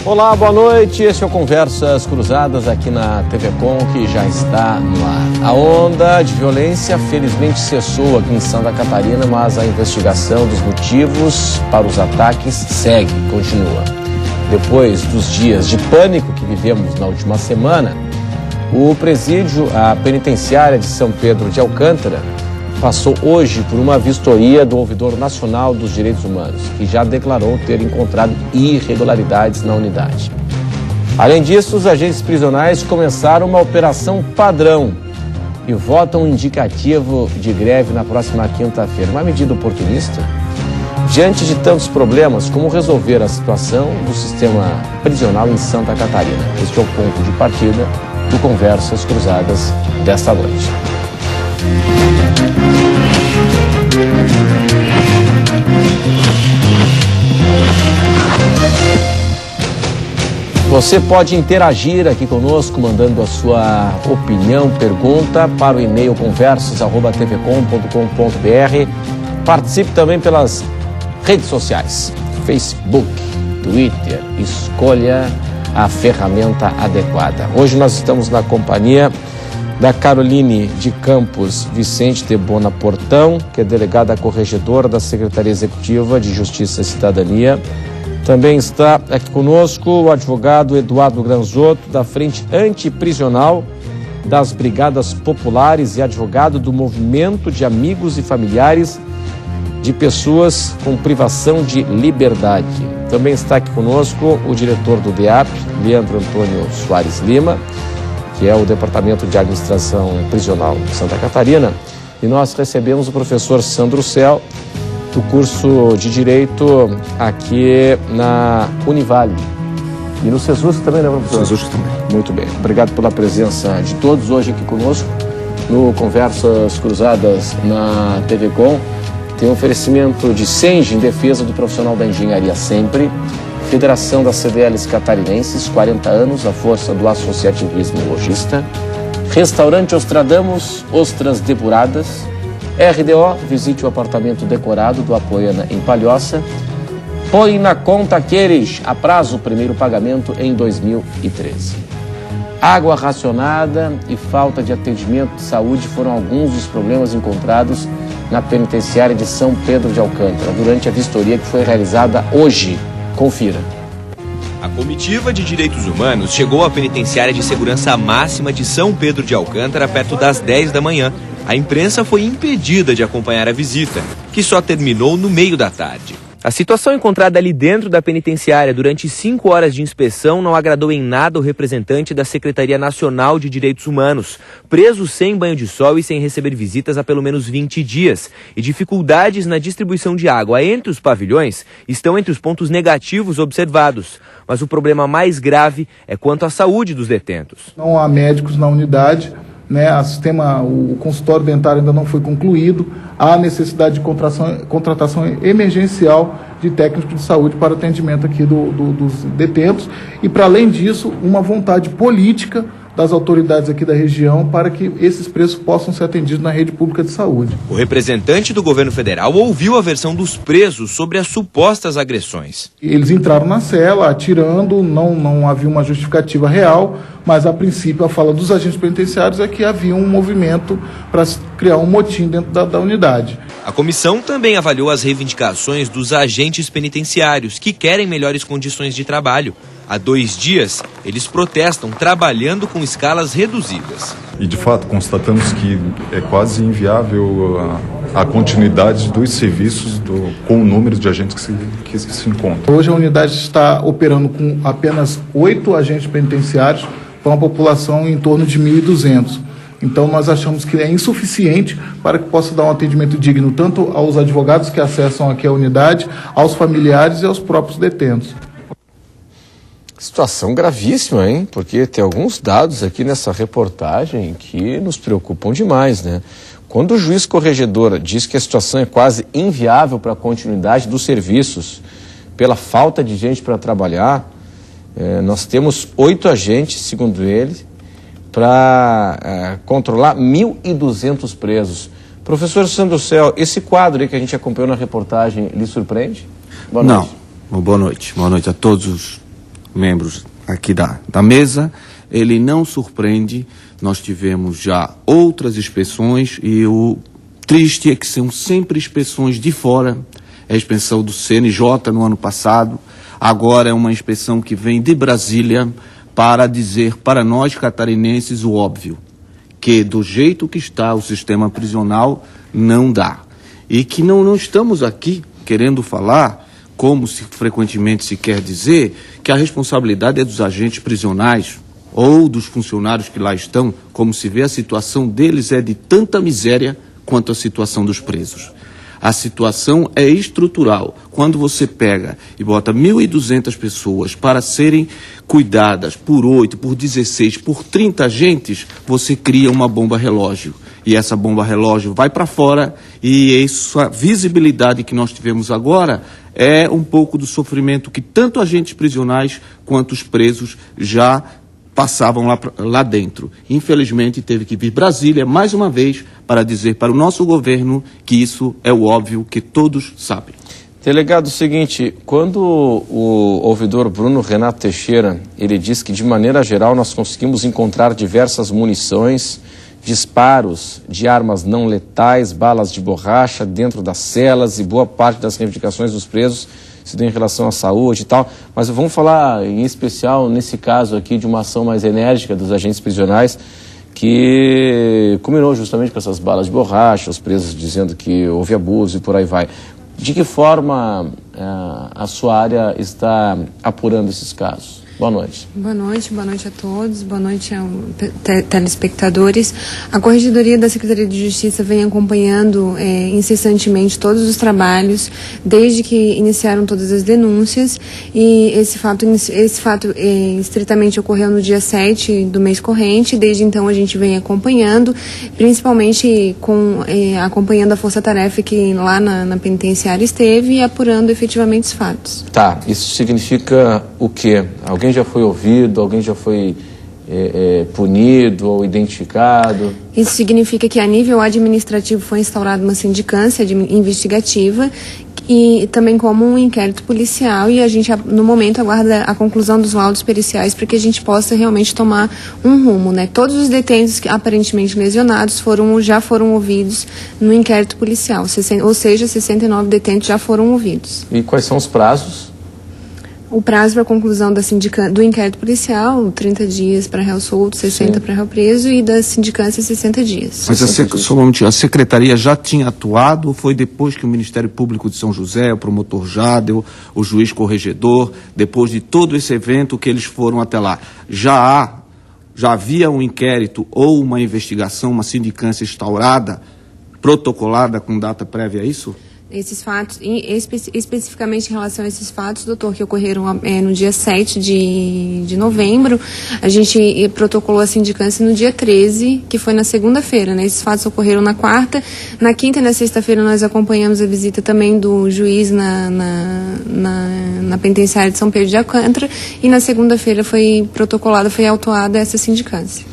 Olá, boa noite. Este é o Conversas Cruzadas aqui na TV Com, que já está no ar. A onda de violência felizmente cessou aqui em Santa Catarina, mas a investigação dos motivos para os ataques segue, continua. Depois dos dias de pânico que vivemos na última semana, o presídio, a penitenciária de São Pedro de Alcântara, passou hoje por uma vistoria do Ouvidor Nacional dos Direitos Humanos, que já declarou ter encontrado irregularidades na unidade. Além disso, os agentes prisionais começaram uma operação padrão e votam um indicativo de greve na próxima quinta-feira. Uma medida oportunista? Diante de tantos problemas, como resolver a situação do sistema prisional em Santa Catarina? Este é o ponto de partida do Conversas Cruzadas desta noite. Você pode interagir aqui conosco, mandando a sua opinião, pergunta para o e-mail conversas@tvcom.com.br. Participe também pelas redes sociais, Facebook, Twitter. Escolha a ferramenta adequada. Hoje nós estamos na companhia da Caroline de Campos Vicente de Bona Portão, que é delegada corregedora da Secretaria Executiva de Justiça e Cidadania. Também está aqui conosco o advogado Eduardo Granzotto, da Frente Antiprisional das Brigadas Populares e advogado do Movimento de Amigos e Familiares de Pessoas com Privação de Liberdade. Também está aqui conosco o diretor do DEAP, Leandro Antônio Soares Lima, que é o Departamento de Administração Prisional de Santa Catarina, e nós recebemos o professor Sandro Cel, do curso de Direito aqui na Univale. E no SESUSC também, né, professor? SESUSC também. Muito bem. Obrigado pela presença de todos hoje aqui conosco no Conversas Cruzadas na TV Com. Tem um oferecimento de Senge em defesa do profissional da engenharia sempre. Federação das CDLs Catarinenses, 40 anos, a força do associativismo lojista. Restaurante Ostradamus, ostras depuradas. RDO, visite o apartamento decorado do Apoiana em Palhoça. Põe na conta aqueles, a prazo o primeiro pagamento em 2013. Água racionada e falta de atendimento de saúde foram alguns dos problemas encontrados na penitenciária de São Pedro de Alcântara, durante a vistoria que foi realizada hoje. Confira. A comitiva de direitos humanos chegou à penitenciária de segurança máxima de São Pedro de Alcântara perto das 10 da manhã. A imprensa foi impedida de acompanhar a visita, que só terminou no meio da tarde. A situação encontrada ali dentro da penitenciária durante 5 horas de inspeção não agradou em nada o representante da Secretaria Nacional de Direitos Humanos, preso sem banho de sol e sem receber visitas há pelo menos 20 dias. E dificuldades na distribuição de água entre os pavilhões estão entre os pontos negativos observados. Mas o problema mais grave é quanto à saúde dos detentos. Não há médicos na unidade, né? O consultório dentário ainda não foi concluído, há necessidade de contratação emergencial de técnicos de saúde para atendimento aqui dos detentos e, para além disso, uma vontade política das autoridades aqui da região para que esses presos possam ser atendidos na rede pública de saúde. O representante do governo federal ouviu a versão dos presos sobre as supostas agressões. Eles entraram na cela atirando, não havia uma justificativa real, mas a princípio a fala dos agentes penitenciários é que havia um movimento para criar um motim dentro da unidade. A comissão também avaliou as reivindicações dos agentes penitenciários, que querem melhores condições de trabalho. Há 2 dias, eles protestam trabalhando com escalas reduzidas. E, de fato, constatamos que é quase inviável a continuidade dos serviços com o número de agentes que se encontram. Hoje a unidade está operando com apenas 8 agentes penitenciários para uma população em torno de 1.200. Então nós achamos que é insuficiente para que possa dar um atendimento digno tanto aos advogados que acessam aqui a unidade, aos familiares e aos próprios detentos. Situação gravíssima, hein? Porque tem alguns dados aqui nessa reportagem que nos preocupam demais, né? Quando o juiz corregedor diz que a situação é quase inviável para a continuidade dos serviços pela falta de gente para trabalhar, nós temos 8 agentes, segundo ele, para controlar 1.200 presos. Professor Sandro Cel, esse quadro aí que a gente acompanhou na reportagem lhe surpreende? Boa noite. Não, boa noite. Boa noite a todos membros aqui da mesa, ele não surpreende. Nós tivemos já outras inspeções e o triste é que são sempre inspeções de fora. É a inspeção do CNJ no ano passado, agora é uma inspeção que vem de Brasília para dizer para nós catarinenses o óbvio, que do jeito que está o sistema prisional não dá. E que não estamos aqui querendo falar, como frequentemente se quer dizer, que a responsabilidade é dos agentes prisionais ou dos funcionários que lá estão, como se vê a situação deles é de tanta miséria quanto a situação dos presos. A situação é estrutural. Quando você pega e bota 1.200 pessoas para serem cuidadas por 8, por 16, por 30 agentes, você cria uma bomba relógio. E essa bomba relógio vai para fora e essa visibilidade que nós tivemos agora é um pouco do sofrimento que tanto agentes prisionais quanto os presos já passavam lá dentro. Infelizmente, teve que vir Brasília, mais uma vez, para dizer para o nosso governo que isso é o óbvio que todos sabem. Delegado, o seguinte, quando o ouvidor Bruno Renato Teixeira, ele diz que, de maneira geral, nós conseguimos encontrar diversas munições, disparos de armas não letais, balas de borracha dentro das celas e boa parte das reivindicações dos presos se deu em relação à saúde e tal, mas vamos falar em especial nesse caso aqui de uma ação mais enérgica dos agentes prisionais que culminou justamente com essas balas de borracha, os presos dizendo que houve abuso e por aí vai. De que forma a sua área está apurando esses casos? Boa noite. Boa noite a todos, boa noite aos telespectadores. A Corregedoria da Secretaria de Justiça vem acompanhando incessantemente todos os trabalhos, desde que iniciaram todas as denúncias, e esse fato estritamente ocorreu no dia 7 do mês corrente. Desde então a gente vem acompanhando, principalmente acompanhando a força-tarefa que lá na penitenciária esteve e apurando efetivamente os fatos. Tá, isso significa o quê? Alguém já foi ouvido, alguém já foi punido ou identificado? Isso significa que a nível administrativo foi instaurada uma sindicância investigativa e também como um inquérito policial, e a gente no momento aguarda a conclusão dos laudos periciais para que a gente possa realmente tomar um rumo, né? Todos os detentos aparentemente lesionados já foram ouvidos no inquérito policial, ou seja, 69 detentos já foram ouvidos. E quais são os prazos? O prazo para a conclusão do inquérito policial, 30 dias para réu solto, 60 para réu preso, e da sindicância, 60 dias. Mas a Secretaria já tinha atuado ou foi depois que o Ministério Público de São José, o promotor Jadel, o juiz corregedor, depois de todo esse evento que eles foram até lá? Já havia um inquérito ou uma investigação, uma sindicância instaurada, protocolada com data prévia a isso? Esses fatos, especificamente em relação a esses fatos, doutor, que ocorreram no dia 7 de novembro, a gente protocolou a sindicância no dia 13, que foi na segunda-feira, né? Esses fatos ocorreram na quarta, na quinta e na sexta-feira nós acompanhamos a visita também do juiz na penitenciária de São Pedro de Alcântara, e na segunda-feira foi autuada essa sindicância.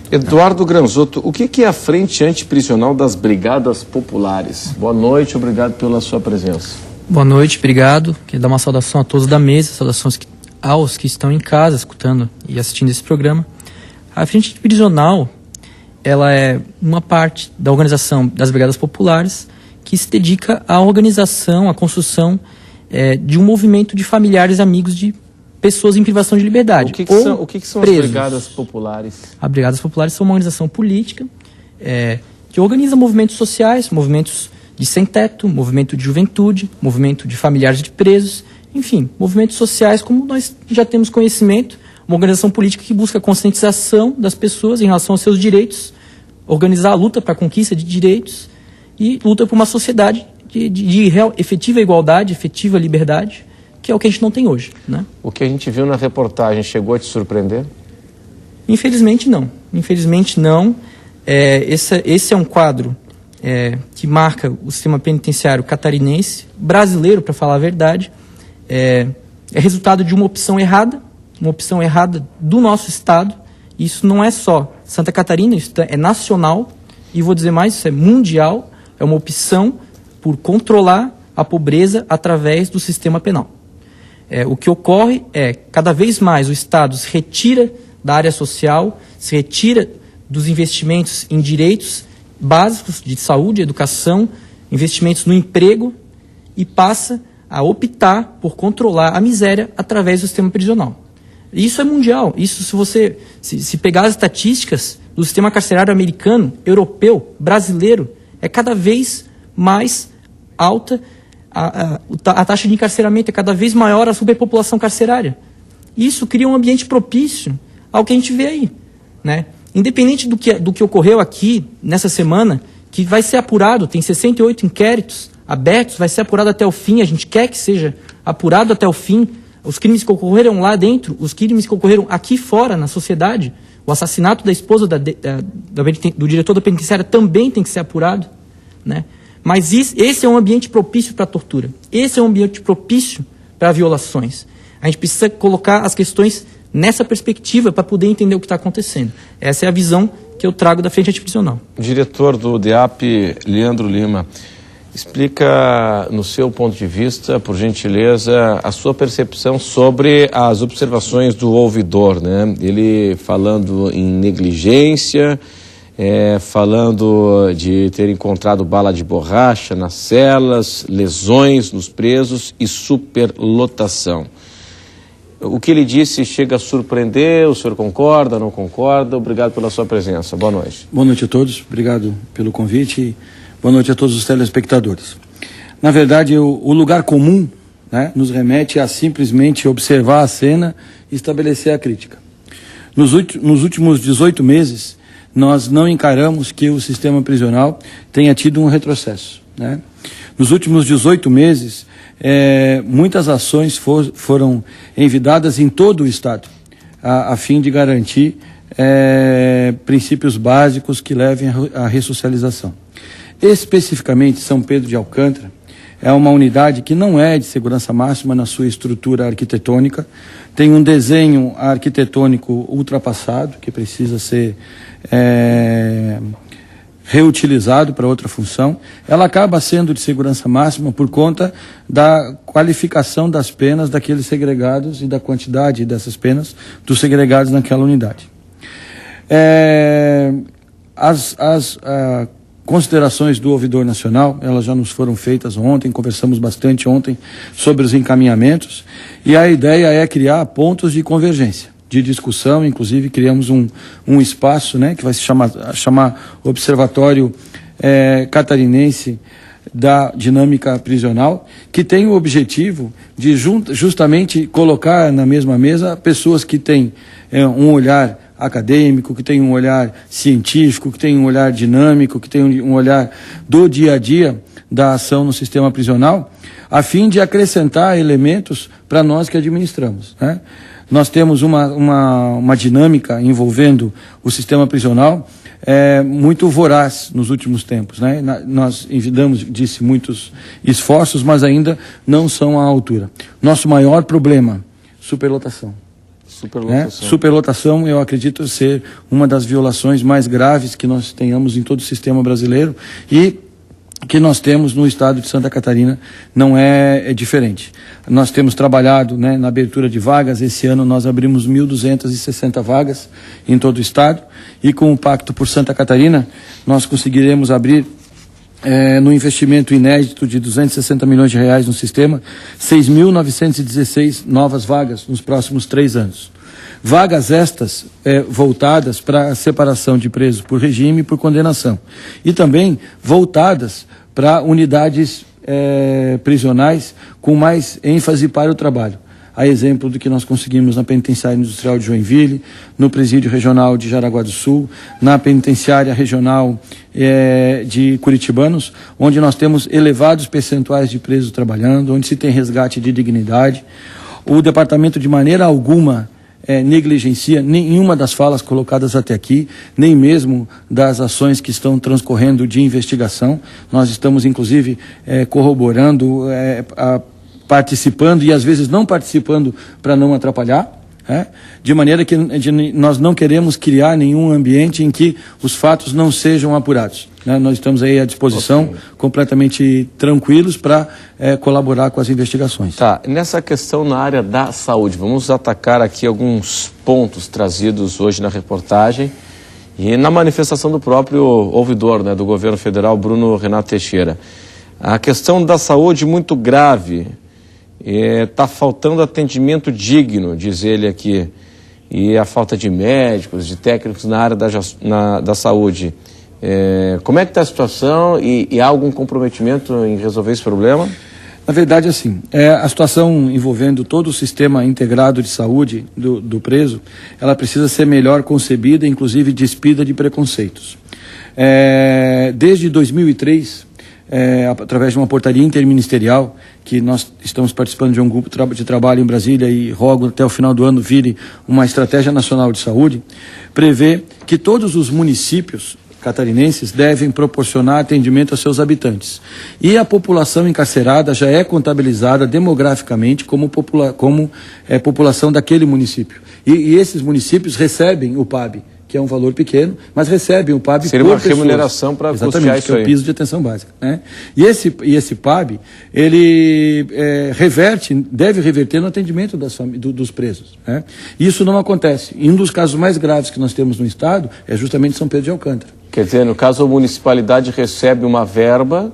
Eduardo Granzotto, o que é a Frente Antiprisional das Brigadas Populares? Boa noite, obrigado pela sua presença. Boa noite, obrigado. Quero dar uma saudação a todos da mesa, saudações aos que estão em casa escutando e assistindo esse programa. A Frente Antiprisional, ela é uma parte da organização das Brigadas Populares que se dedica à organização, à construção de um movimento de familiares e amigos de pessoas em privação de liberdade. O que são as Brigadas Populares? As Brigadas Populares são uma organização política que organiza movimentos sociais, movimentos de sem-teto, movimento de juventude, movimento de familiares de presos, enfim, movimentos sociais como nós já temos conhecimento, uma organização política que busca a conscientização das pessoas em relação aos seus direitos, organizar a luta para a conquista de direitos e luta por uma sociedade de real, efetiva igualdade, efetiva liberdade, que é o que a gente não tem hoje, né? O que a gente viu na reportagem chegou a te surpreender? Infelizmente não. Infelizmente não. Esse é um quadro que marca o sistema penitenciário catarinense, brasileiro, para falar a verdade. É resultado de uma opção errada do nosso Estado. Isso não é só Santa Catarina, isso é nacional, e vou dizer mais, isso é mundial. É uma opção por controlar a pobreza através do sistema penal. o que ocorre é, cada vez mais o Estado se retira da área social, se retira dos investimentos em direitos básicos de saúde, educação, investimentos no emprego e passa a optar por controlar a miséria através do sistema prisional. Isso é mundial. Isso, se você se pegar as estatísticas do sistema carcerário americano, europeu, brasileiro, é cada vez mais alta a taxa de encarceramento, é cada vez maior a superpopulação carcerária. Isso cria um ambiente propício ao que a gente vê aí, né? Independente do que ocorreu aqui nessa semana, que vai ser apurado, tem 68 inquéritos abertos, vai ser apurado até o fim, a gente quer que seja apurado até o fim, os crimes que ocorreram lá dentro, os crimes que ocorreram aqui fora, na sociedade, o assassinato da esposa do diretor da penitenciária também tem que ser apurado, né? Mas esse é um ambiente propício para a tortura, esse é um ambiente propício para violações. A gente precisa colocar as questões nessa perspectiva para poder entender o que está acontecendo. Essa é a visão que eu trago da Frente Antiprisional. Diretor do DEAP, Leandro Lima, explica, no seu ponto de vista, por gentileza, a sua percepção sobre as observações do ouvidor, né? Ele falando em negligência, falando de ter encontrado bala de borracha nas celas, lesões nos presos e superlotação. O que ele disse chega a surpreender? O senhor concorda, não concorda? Obrigado pela sua presença. Boa noite. Boa noite a todos. Obrigado pelo convite e boa noite a todos os telespectadores. Na verdade, o lugar comum, né, nos remete a simplesmente observar a cena e estabelecer a crítica. Nos últimos 18 meses, nós não encaramos que o sistema prisional tenha tido um retrocesso, né? Nos últimos 18 meses, muitas ações foram envidadas em todo o Estado, a fim de garantir princípios básicos que levem à ressocialização. Especificamente, São Pedro de Alcântara é uma unidade que não é de segurança máxima na sua estrutura arquitetônica, tem um desenho arquitetônico ultrapassado, que precisa ser reutilizado para outra função. Ela acaba sendo de segurança máxima por conta da qualificação das penas daqueles segregados e da quantidade dessas penas dos segregados naquela unidade. As considerações do ouvidor nacional, elas já nos foram feitas ontem, conversamos bastante ontem sobre os encaminhamentos, e a ideia é criar pontos de convergência, de discussão. Inclusive criamos um espaço, né, que vai se chamar Observatório Catarinense da Dinâmica Prisional, que tem o objetivo de justamente colocar na mesma mesa pessoas que têm um olhar acadêmico, que tem um olhar científico, que tem um olhar dinâmico, que tem um olhar do dia a dia da ação no sistema prisional, a fim de acrescentar elementos para nós que administramos, né? Nós temos uma dinâmica envolvendo o sistema prisional muito voraz nos últimos tempos, né? Nós envidamos, disse, muitos esforços, mas ainda não são à altura. Nosso maior problema, superlotação. Superlotação, eu acredito ser uma das violações mais graves que nós tenhamos em todo o sistema brasileiro e que nós temos no estado de Santa Catarina não é diferente. Nós temos trabalhado, né, na abertura de vagas. Esse ano nós abrimos 1.260 vagas em todo o estado e com o Pacto por Santa Catarina nós conseguiremos abrir no investimento inédito de 260 milhões de reais no sistema, 6.916 novas vagas nos próximos 3 anos. Vagas estas voltadas para a separação de presos por regime e por condenação. E também voltadas para unidades prisionais com mais ênfase para o trabalho. A exemplo do que nós conseguimos na Penitenciária Industrial de Joinville, no Presídio Regional de Jaraguá do Sul, na Penitenciária Regional de Curitibanos, onde nós temos elevados percentuais de presos trabalhando, onde se tem resgate de dignidade. O departamento de maneira alguma negligencia nenhuma das falas colocadas até aqui, nem mesmo das ações que estão transcorrendo de investigação. Nós estamos, inclusive, corroborando, participando e às vezes não participando para não atrapalhar né? De maneira que nós não queremos criar nenhum ambiente em que os fatos não sejam apurados, né? Nós estamos aí à disposição, completamente tranquilos para colaborar com as investigações. Tá, nessa questão na área da saúde, vamos atacar aqui alguns pontos trazidos hoje na reportagem e na manifestação do próprio ouvidor, né, do governo federal, Bruno Renato Teixeira. A questão da saúde muito grave, está faltando atendimento digno, diz ele aqui, e a falta de médicos, de técnicos na área da saúde. Como é que está a situação e há algum comprometimento em resolver esse problema? Na verdade, assim, a situação envolvendo todo o sistema integrado de saúde do preso, ela precisa ser melhor concebida, inclusive despida de preconceitos. Desde 2003, através de uma portaria interministerial, que nós estamos participando de um grupo de trabalho em Brasília e rogo até o final do ano vire uma estratégia nacional de saúde, prevê que todos os municípios catarinenses devem proporcionar atendimento aos seus habitantes. E a população encarcerada já é contabilizada demograficamente como população daquele município. E esses municípios recebem o PAB, que é um valor pequeno, mas recebem o PAB seria por uma remuneração para custear isso aí. Que é o piso de atenção básica, né? E esse PAB, ele deve reverter no atendimento dos presos, né? Isso não acontece. E um dos casos mais graves que nós temos no estado é justamente São Pedro de Alcântara. Quer dizer, no caso, a municipalidade recebe uma verba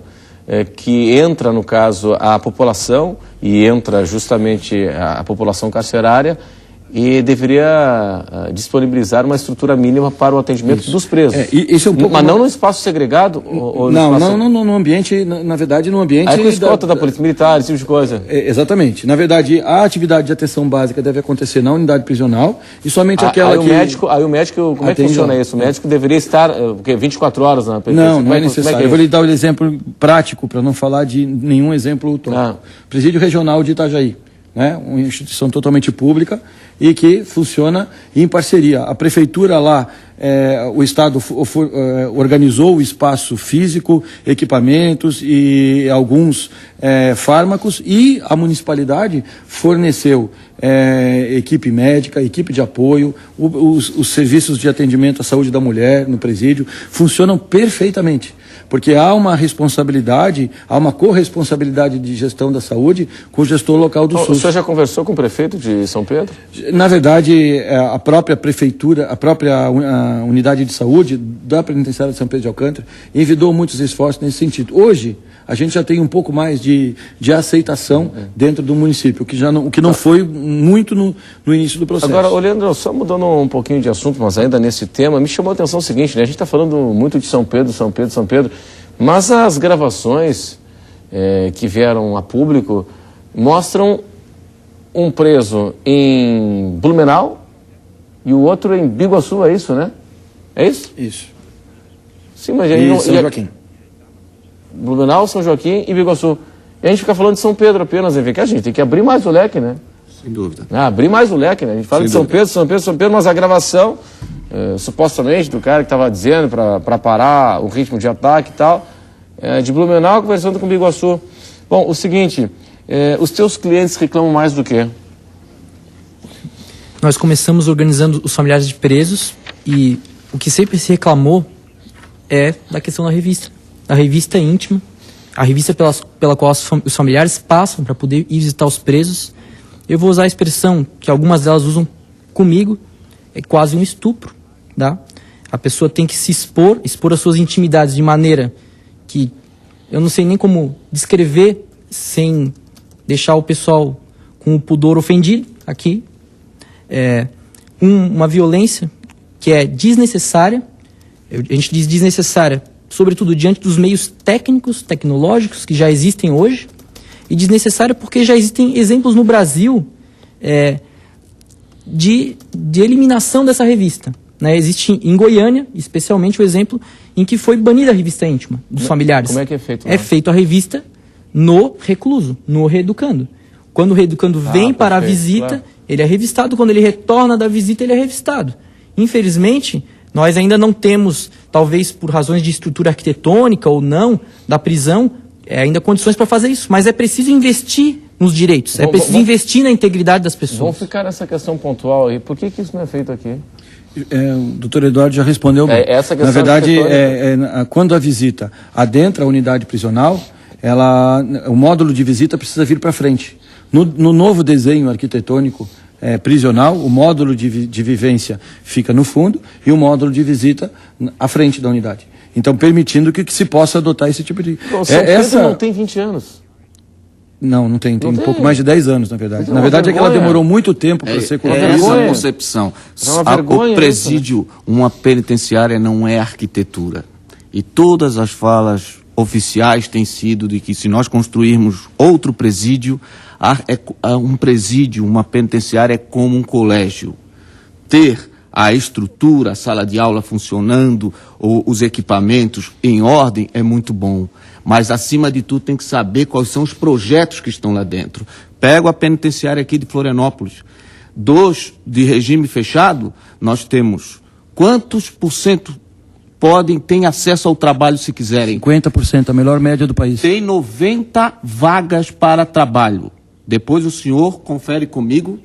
que entra, no caso, a população, e entra justamente a população carcerária, e deveria disponibilizar uma estrutura mínima para o atendimento dos presos. Isso é um pouco mas não no espaço segregado? Ou no ambiente, na verdade, no ambiente... Aí com escolta da Polícia Militar, esse tipo de coisa. Exatamente. Na verdade, a atividade de atenção básica deve acontecer na unidade prisional e somente aquela que... Aí o médico, como é que funciona isso? O médico deveria estar, 24 horas na prisão? Não é necessário. Eu vou lhe dar um exemplo prático, para não falar de nenhum exemplo utópico. Presídio Regional de Itajaí, né? Uma instituição totalmente pública e que funciona em parceria. A prefeitura lá, o Estado organizou o espaço físico, equipamentos e alguns fármacos, e a municipalidade forneceu equipe médica, equipe de apoio, os serviços de atendimento à saúde da mulher no presídio funcionam perfeitamente. Porque há uma responsabilidade, há uma corresponsabilidade de gestão da saúde com o gestor local do SUS. O senhor já conversou com o prefeito de São Pedro? Na verdade, a própria prefeitura, a própria unidade de saúde da penitenciária de São Pedro de Alcântara envidou muitos esforços nesse sentido. Hoje, a gente já tem um pouco mais de aceitação dentro do município, o que não foi muito no início do processo. Agora, Leandro, só mudando um pouquinho de assunto, mas ainda nesse tema, me chamou a atenção o seguinte, né? A gente está falando muito de São Pedro, mas as gravações que vieram a público mostram um preso em Blumenau e o outro em Biguaçu, é isso, né? É isso? Isso. Sim, mas e São Joaquim. Blumenau, São Joaquim e Biguaçu. E a gente fica falando de São Pedro apenas, né? Que a gente tem que abrir mais o leque, né? Sem dúvida. Abrir mais o leque, né? A gente fala de São Pedro, mas a gravação, supostamente, do cara que estava dizendo para parar o ritmo de ataque e tal, de Blumenau conversando com Biguaçu. Bom, o seguinte, os teus clientes reclamam mais do quê? Nós começamos organizando os familiares de presos e o que sempre se reclamou é da questão da revista íntima, a revista pela qual os familiares passam para poder ir visitar os presos. Eu vou usar a expressão que algumas delas usam comigo, é quase um estupro, tá? A pessoa tem que se expor as suas intimidades de maneira que eu não sei nem como descrever sem deixar o pessoal com o pudor ofendido aqui. Uma violência que é desnecessária, a gente diz desnecessária, sobretudo diante dos meios técnicos, tecnológicos que já existem hoje, e desnecessária porque já existem exemplos no Brasil de eliminação dessa revista. Né? Existe em Goiânia, especialmente, o exemplo em que foi banida a revista íntima dos familiares. Como é que é feito? É feito a revista no recluso, no reeducando. Quando o reeducando vem para a visita, claro, ele é revistado. Quando ele retorna da visita, ele é revistado. Infelizmente, nós ainda não temos, talvez por razões de estrutura arquitetônica ou não, da prisão, ainda condições para fazer isso. Mas é preciso investir nos direitos. É preciso investir na integridade das pessoas. Vamos ficar nessa questão pontual aí. Por que isso não é feito aqui? O doutor Eduardo já respondeu. Essa questão, na verdade, quando a visita adentra a unidade prisional, o módulo de visita precisa vir para frente. No novo desenho arquitetônico prisional, o módulo de vivência fica no fundo e o módulo de visita à frente da unidade. Então, permitindo que se possa adotar esse tipo de... Essa não tem 20 anos. Não tem um pouco mais de 10 anos, na verdade. Na verdade, é que ela demorou muito tempo para ser colocada. Essa é a concepção. O presídio, uma penitenciária não é arquitetura. E todas as falas oficiais têm sido de que se nós construirmos outro presídio, um presídio, uma penitenciária é como um colégio. Ter a estrutura, a sala de aula funcionando, os equipamentos em ordem é muito bom. Mas, acima de tudo, tem que saber quais são os projetos que estão lá dentro. Pego a penitenciária aqui de Florianópolis. De regime fechado, nós temos quantos por cento têm acesso ao trabalho se quiserem? 50%, a melhor média do país. Tem 90 vagas para trabalho. Depois o senhor confere comigo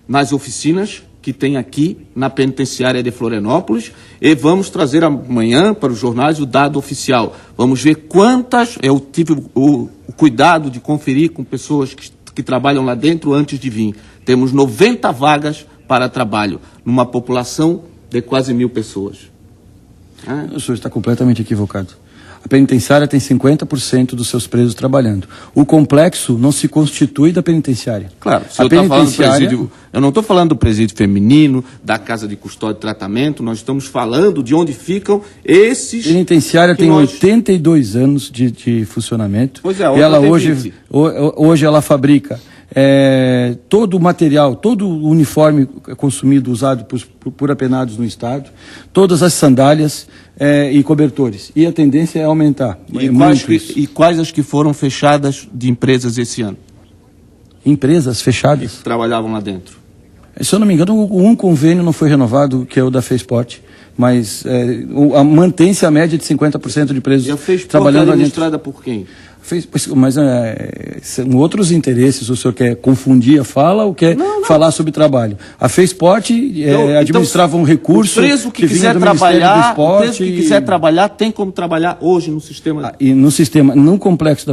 nas oficinas que tem aqui na penitenciária de Florianópolis e vamos trazer amanhã para os jornais o dado oficial. Vamos ver quantas... Eu tive o cuidado de conferir com pessoas que trabalham lá dentro antes de vir. Temos 90 vagas para trabalho, numa população de quase 1.000 pessoas. O senhor está completamente equivocado. A penitenciária tem 50% dos seus presos trabalhando. O complexo não se constitui da penitenciária. Claro, se eu não estou falando do presídio feminino, da casa de custódia e tratamento, nós estamos falando de onde ficam esses... A penitenciária tem 82 anos de funcionamento. Pois é, e ela hoje ela fabrica todo o material, todo o uniforme consumido, usado por apenados no Estado, todas as sandálias e cobertores. E a tendência é aumentar. E quais as que foram fechadas de empresas esse ano? Empresas fechadas? Que trabalhavam lá dentro. Se eu não me engano, um convênio não foi renovado, que é o da FESPORT, mas mantém-se a média de 50% de presos trabalhando lá dentro. Administrada por quem? Mas são outros interesses. O senhor quer confundir a fala ou quer falar sobre trabalho? A FESPORT administrava um recurso... O preso que quiser trabalhar, tem como trabalhar hoje no sistema... No complexo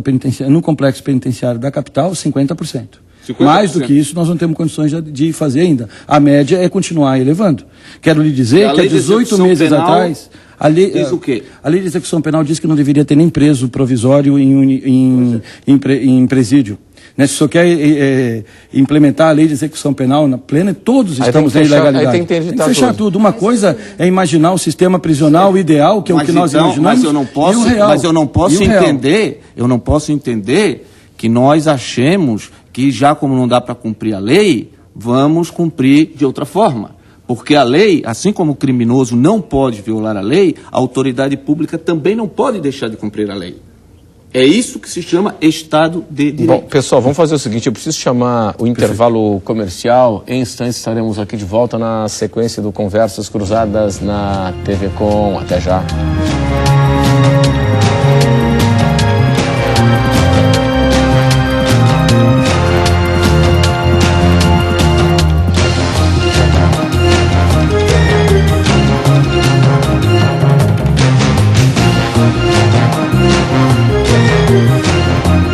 penitenciário da capital, 50%. 50%. Mais do que isso, nós não temos condições de fazer ainda. A média é continuar elevando. Quero lhe dizer que há 18 meses atrás... Diz o quê? A lei de execução penal diz que não deveria ter nem preso provisório em presídio. Né? Se o senhor quer implementar a lei de execução penal na plena, todos estamos na ilegalidade. Tem que fechar tudo. Uma coisa é imaginar o sistema prisional ideal, que é o que nós imaginamos, mas eu não posso entender que nós achemos que já como não dá para cumprir a lei, vamos cumprir de outra forma. Porque a lei, assim como o criminoso não pode violar a lei, a autoridade pública também não pode deixar de cumprir a lei. É isso que se chama Estado de Direito. Bom, pessoal, vamos fazer o seguinte, eu preciso chamar o intervalo comercial. Em instantes estaremos aqui de volta na sequência do Conversas Cruzadas na TV Com. Até já.